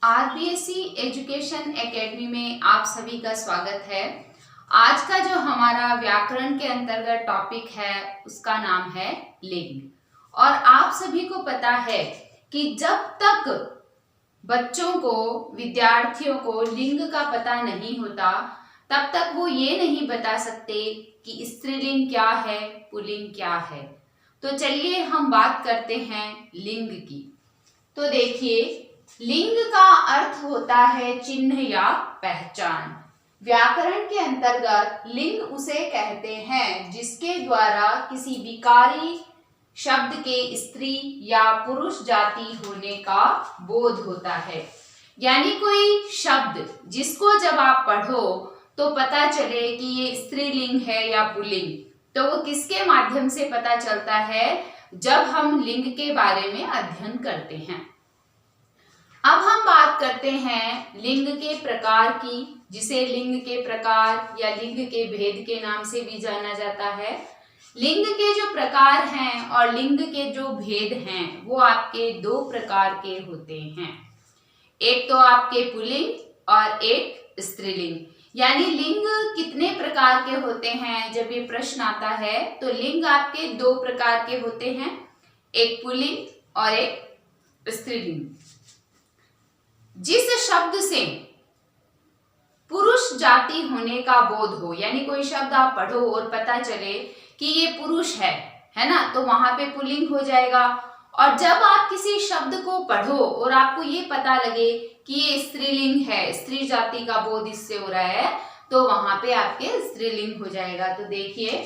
RBSC education academy में आप सभी का स्वागत है। आज का जो हमारा व्याकरण के अंतर्गत टॉपिक है उसका नाम है लिंग। और आप सभी को पता है कि जब तक बच्चों को, विद्यार्थियों को लिंग का पता नहीं होता तब तक वो ये नहीं बता सकते कि स्त्रीलिंग क्या है, पुल्लिंग क्या है। तो चलिए हम बात करते हैं लिंग की। तो देखिए, लिंग का अर्थ होता है चिन्ह या पहचान। व्याकरण के अंतर्गत लिंग उसे कहते हैं जिसके द्वारा किसी विकारी शब्द के स्त्री या पुरुष जाति होने का बोध होता है। यानी कोई शब्द जिसको जब आप पढ़ो तो पता चले कि ये स्त्रीलिंग है या पुल्लिंग, तो वो किसके माध्यम से पता चलता है? जब हम लिंग के बारे में अध्ययन करते हैं। अब हम बात करते हैं लिंग के प्रकार की, जिसे लिंग के प्रकार या लिंग के भेद के नाम से भी जाना जाता है। लिंग के जो प्रकार हैं और लिंग के जो भेद हैं वो आपके दो प्रकार के होते हैं। एक तो आपके पुल्लिंग और एक स्त्रीलिंग। यानी लिंग कितने प्रकार के होते हैं? जब ये प्रश्न आता है तो लिंग आपके दो प्रकार के होते हैं, एक पुल्लिंग और एक स्त्रीलिंग। जिस शब्द से पुरुष जाति होने का बोध हो, यानी कोई शब्द आप पढ़ो और पता चले कि ये पुरुष है ना, तो वहां पे पुल्लिंग हो जाएगा। और जब आप किसी शब्द को पढ़ो और आपको ये पता लगे कि ये स्त्रीलिंग है, स्त्री जाति का बोध इससे हो रहा है, तो वहां पे आपके स्त्रीलिंग हो जाएगा। तो देखिए,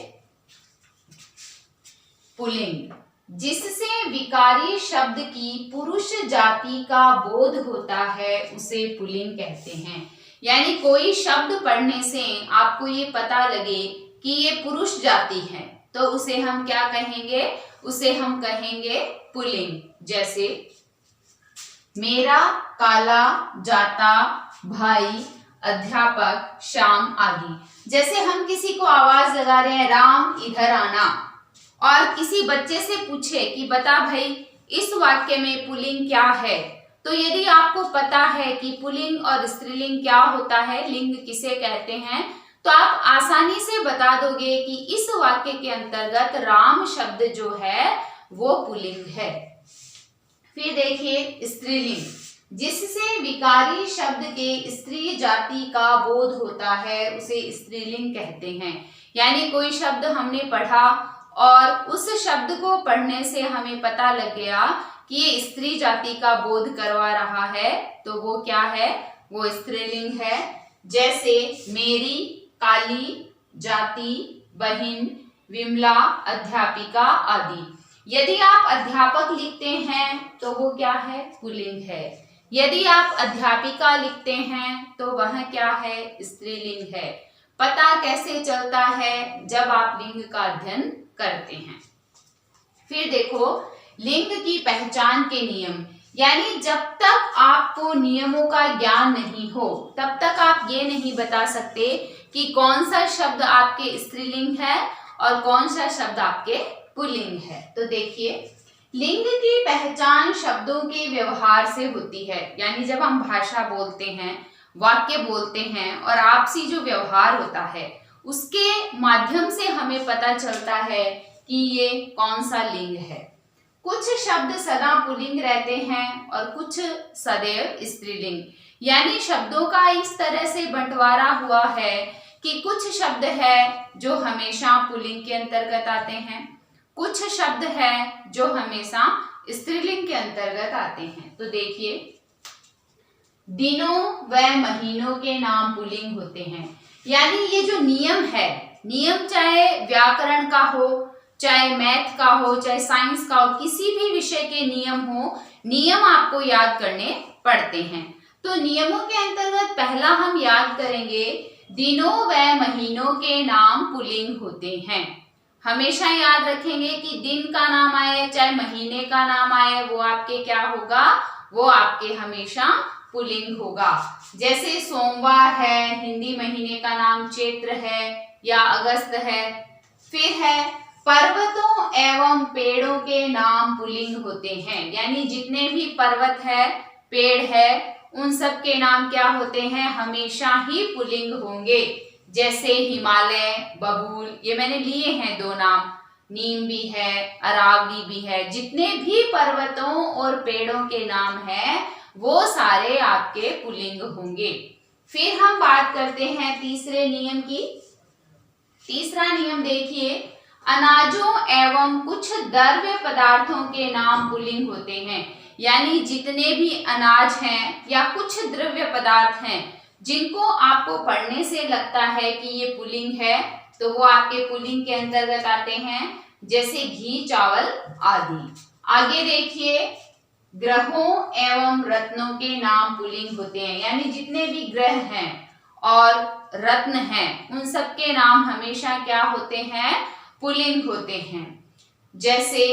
पुल्लिंग जिससे विकारी शब्द की पुरुष जाति का बोध होता है उसे पुल्लिंग कहते हैं। यानी कोई शब्द पढ़ने से आपको ये पता लगे कि ये पुरुष जाति है तो उसे हम क्या कहेंगे? उसे हम कहेंगे पुल्लिंग। जैसे मेरा, काला, जाता, भाई, अध्यापक, श्याम आदि। जैसे हम किसी को आवाज लगा रहे हैं, राम इधर आना, और किसी बच्चे से पूछे कि बता भाई इस वाक्य में पुल्लिंग क्या है, तो यदि आपको पता है कि पुल्लिंग और स्त्रीलिंग क्या होता है, लिंग किसे कहते हैं, तो आप आसानी से बता दोगे कि इस वाक्य के अंतर्गत राम शब्द जो है वो पुल्लिंग है। फिर देखिए स्त्रीलिंग, जिससे विकारी शब्द के स्त्री जाति का बोध होता है उसे स्त्रीलिंग कहते हैं। यानी कोई शब्द हमने पढ़ा और उस शब्द को पढ़ने से हमें पता लग गया कि ये स्त्री जाति का बोध करवा रहा है, तो वो क्या है? वो स्त्रीलिंग है। जैसे मेरी, काली, जाति, बहिन, विमला, अध्यापिका आदि। यदि आप अध्यापक लिखते हैं तो वो क्या है? पुल्लिंग है। यदि आप अध्यापिका लिखते हैं तो वह क्या है? स्त्रीलिंग है। पता कैसे चलता है? जब आप लिंग का अध्ययन करते हैं। फिर देखो, लिंग की पहचान के नियम। यानी जब तक आपको नियमों का ज्ञान नहीं हो तब तक आप ये नहीं बता सकते कि कौन सा शब्द आपके स्त्रीलिंग है और कौन सा शब्द आपके पुल्लिंग है। तो देखिए, लिंग की पहचान शब्दों के व्यवहार से होती है। यानी जब हम भाषा बोलते हैं, वाक्य बोलते हैं और आपसी जो व्यवहार होता है उसके माध्यम से हमें पता चलता है कि ये कौन सा लिंग है। कुछ शब्द सदा पुल्लिंग रहते हैं और कुछ सदैव स्त्रीलिंग। यानी शब्दों का इस तरह से बंटवारा हुआ है कि कुछ शब्द है जो हमेशा पुल्लिंग के अंतर्गत आते हैं, कुछ शब्द है जो हमेशा स्त्रीलिंग के अंतर्गत आते हैं। तो देखिए, दिनों व महीनों के नाम पुल्लिंग होते हैं। यानी ये जो नियम है, नियम चाहे व्याकरण का हो, चाहे मैथ का हो, चाहे साइंस का हो, किसी भी विषय के नियम हो, नियम आपको याद करने पड़ते हैं। तो नियमों के अंतर्गत पहला हम याद करेंगे, दिनों व महीनों के नाम पुल्लिंग होते हैं। हमेशा याद रखेंगे कि दिन का नाम आए चाहे महीने का नाम आए, वो आपके क्या होगा? वो आपके हमेशा पुल्लिंग होगा। जैसे सोमवार है, हिंदी महीने का नाम चैत्र है या अगस्त है। फिर है पर्वतों एवं पेड़ों के नाम पुल्लिंग होते हैं। यानी जितने भी पर्वत है, पेड़ है, उन सब के नाम क्या होते हैं, हमेशा ही पुल्लिंग होंगे। जैसे हिमालय, बबूल, ये मैंने लिए हैं दो नाम, नीम भी है, अरावली भी है। जितने भी पर्वतों और पेड़ों के नाम हैं वो सारे आपके पुल्लिंग होंगे। फिर हम बात करते हैं तीसरे नियम की। तीसरा नियम देखिए, अनाजों एवं कुछ द्रव्य पदार्थों के नाम पुल्लिंग होते हैं। यानी जितने भी अनाज हैं या कुछ द्रव्य पदार्थ हैं जिनको आपको पढ़ने से लगता है कि ये पुल्लिंग है, तो वो आपके पुल्लिंग के अंतर्गत आते हैं, जैसे घी, चावल आदि। आगे देखिए, ग्रहों एवं रत्नों के नाम पुल्लिंग होते हैं। यानी जितने भी ग्रह हैं और रत्न हैं उन सब के नाम हमेशा क्या होते हैं, पुल्लिंग होते हैं। जैसे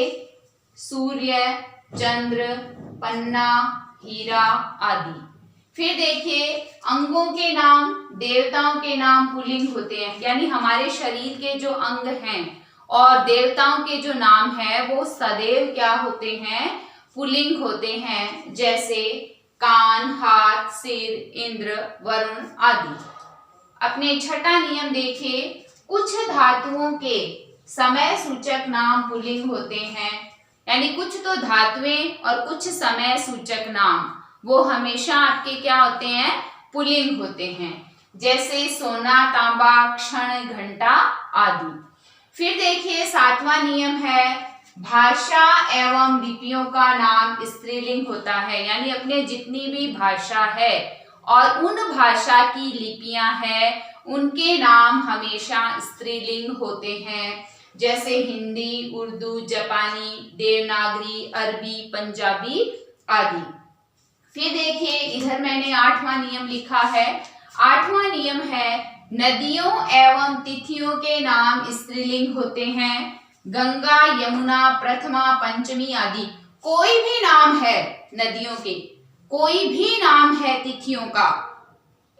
सूर्य, चंद्र, पन्ना, हीरा आदि। फिर देखिए, अंगों के नाम, देवताओं के नाम पुल्लिंग होते हैं। यानी हमारे शरीर के जो अंग हैं और देवताओं के जो नाम है वो सदैव क्या होते हैं, पुल्लिंग होते हैं। जैसे कान, हाथ, सिर, इंद्र, वरुण आदि। अपने छठा नियम देखिए, कुछ धातुओं के समय सूचक नाम पुल्लिंग होते हैं। यानी कुछ तो धातुएं और कुछ समय सूचक नाम वो हमेशा आपके क्या होते हैं, पुल्लिंग होते हैं। जैसे सोना, तांबा, क्षण, घंटा आदि। फिर देखिए, सातवां नियम है, भाषा एवं लिपियों का नाम स्त्रीलिंग होता है। यानी अपने जितनी भी भाषा है और उन भाषा की लिपियां हैं उनके नाम हमेशा स्त्रीलिंग होते हैं। जैसे हिंदी, उर्दू, जापानी, देवनागरी, अरबी, पंजाबी आदि। फिर देखिए, इधर मैंने आठवां नियम लिखा है। आठवां नियम है, नदियों एवं तिथियों के नाम स्त्रीलिंग होते हैं। गंगा, यमुना, प्रथमा, पंचमी आदि। कोई भी नाम है नदियों के, कोई भी नाम है तिथियों का,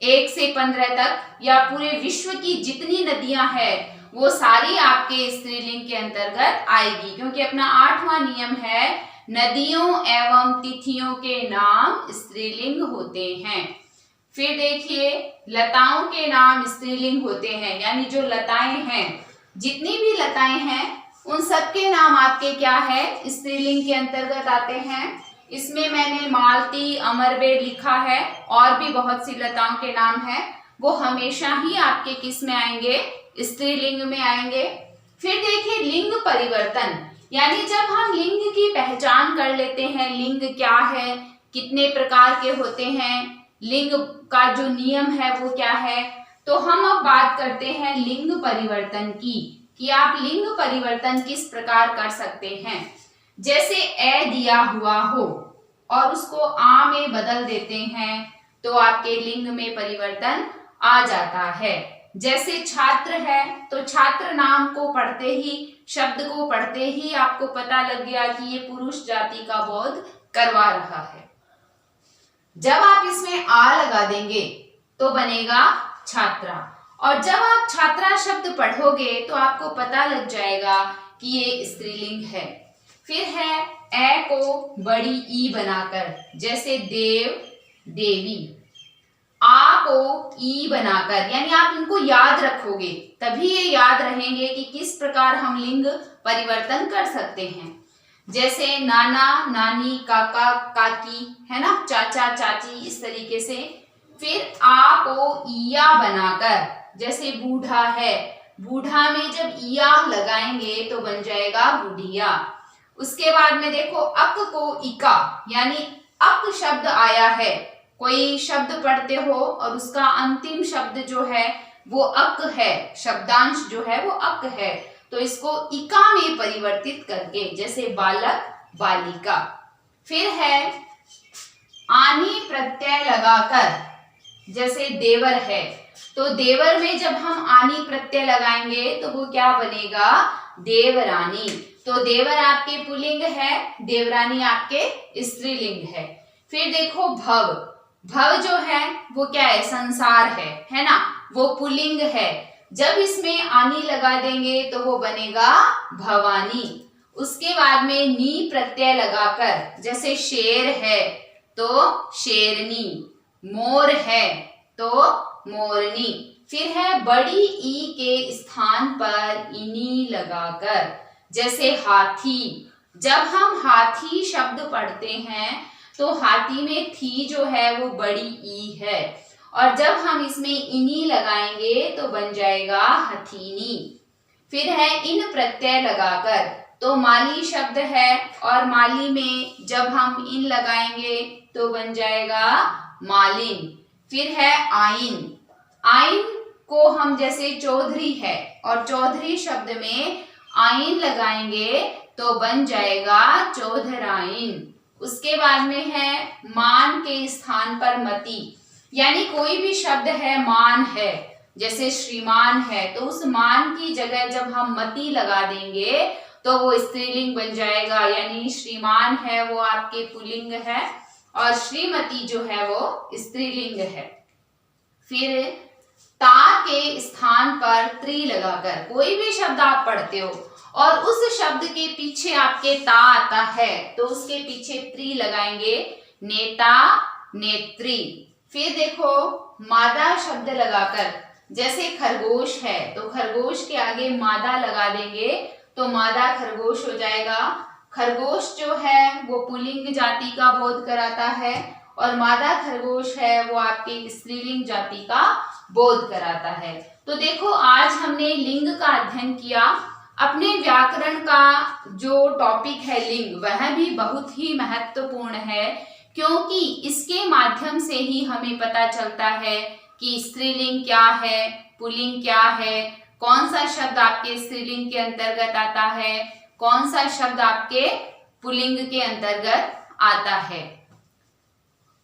1 से 15 तक, या पूरे विश्व की जितनी नदियां हैं वो सारी आपके स्त्रीलिंग के अंतर्गत आएगी, क्योंकि अपना आठवां नियम है नदियों एवं तिथियों के नाम स्त्रीलिंग होते हैं। फिर देखिए, लताओं के नाम स्त्रीलिंग होते हैं। यानी जो लताएं हैं, जितनी भी लताएं हैं उन सब के नाम आपके क्या है, स्त्रीलिंग के अंतर्गत आते हैं। इसमें मैंने मालती, अमरवेल लिखा है, और भी बहुत सी लताओं के नाम हैं, वो हमेशा ही आपके किस में आएंगे, स्त्रीलिंग में आएंगे। फिर देखिए, लिंग परिवर्तन। यानी जब हम लिंग की पहचान कर लेते हैं, लिंग क्या है, कितने प्रकार के होते हैं, लिंग का जो नियम है वो क्या है, तो हम अब बात करते हैं लिंग परिवर्तन की, कि आप लिंग परिवर्तन किस प्रकार कर सकते हैं। जैसे ए दिया हुआ हो और उसको आ में बदल देते हैं तो आपके लिंग में परिवर्तन आ जाता है। जैसे छात्र है तो छात्र नाम को पढ़ते ही, शब्द को पढ़ते ही आपको पता लग गया कि ये पुरुष जाति का बोध करवा रहा है। जब आप इसमें आ लगा देंगे तो बनेगा छात्रा, और जब आप छात्रा शब्द पढ़ोगे तो आपको पता लग जाएगा कि ये स्त्रीलिंग है। फिर है ए को बड़ी ई बनाकर, जैसे देव, देवी। आ को ई बनाकर, यानी आप इनको याद रखोगे तभी ये याद रहेंगे कि किस प्रकार हम लिंग परिवर्तन कर सकते हैं। जैसे नाना, नानी, काका, काकी, है ना, चाचा, चाची, इस तरीके से। फिर आ को ईया बनाकर, जैसे बूढ़ा है, बूढ़ा में जब ईया लगाएंगे तो बन जाएगा बुढ़िया। उसके बाद में देखो, अक को इका, यानी अक शब्द आया है, कोई शब्द पढ़ते हो और उसका अंतिम शब्द जो है वो अक है, शब्दांश जो है वो अक है, तो इसको इका में परिवर्तित करके, जैसे बालक, बालिका। फिर है आनी प्रत्यय लगाकर, जैसे देवर है, तो देवर में जब हम आनी प्रत्यय लगाएंगे तो वो क्या बनेगा, देवरानी। तो देवर आपके पुल्लिंग है, देवरानी आपके स्त्रीलिंग है। फिर देखो भव, भव जो है वो क्या है, संसार है ना, वो पुल्लिंग है। जब इसमें आनी लगा देंगे तो वो बनेगा भवानी। उसके बाद में नी प्रत्यय लगाकर, जैसे शेर है तो शेरनी, मोर है तो मोरनी। फिर है बड़ी ई के स्थान पर इनी लगाकर, जैसे हाथी। जब हम हाथी शब्द पढ़ते हैं तो हाथी में थी जो है वो बड़ी ई है, और जब हम इसमें इनी लगाएंगे तो बन जाएगा हथीनी। फिर है इन प्रत्यय लगाकर, तो माली शब्द है और माली में जब हम इन लगाएंगे तो बन जाएगा मालिन। फिर है आइन। आइन को हम जैसे चौधरी है और चौधरी शब्द में आइन लगाएंगे तो बन जाएगा चौधराइन। उसके बाद में है मान के स्थान पर मति, यानी कोई भी शब्द है मान है, जैसे श्रीमान है तो उस मान की जगह जब हम मति लगा देंगे तो वो स्त्रीलिंग बन जाएगा, यानी श्रीमान है वो आपके पुल्लिंग है और श्रीमती जो है वो स्त्रीलिंग है। फिर ता के स्थान पर त्री लगाकर, कोई भी शब्द आप पढ़ते हो और उस शब्द के पीछे आपके ता आता है तो उसके पीछे त्री लगाएंगे, नेता नेत्री। फिर देखो मादा शब्द लगाकर, जैसे खरगोश है तो खरगोश के आगे मादा लगा देंगे तो मादा खरगोश हो जाएगा। खरगोश जो है वो पुल्लिंग जाति का बोध कराता है और मादा खरगोश है वो आपके स्त्रीलिंग जाति का बोध कराता है। तो देखो आज हमने लिंग का अध्ययन किया। अपने व्याकरण का जो टॉपिक है लिंग, वह भी बहुत ही महत्वपूर्ण है, क्योंकि इसके माध्यम से ही हमें पता चलता है कि स्त्रीलिंग क्या है, पुल्लिंग क्या है, कौन सा शब्द आपके स्त्रीलिंग के अंतर्गत आता है, कौन सा शब्द आपके पुल्लिंग के अंतर्गत आता है।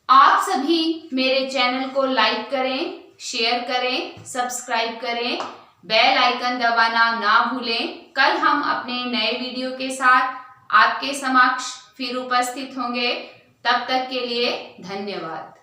आप सभी मेरे चैनल को लाइक करें, शेयर करें, सब्सक्राइब करें, बेल आइकन दबाना ना भूलें। कल हम अपने नए वीडियो के साथ आपके समक्ष फिर उपस्थित होंगे। तब तक के लिए धन्यवाद।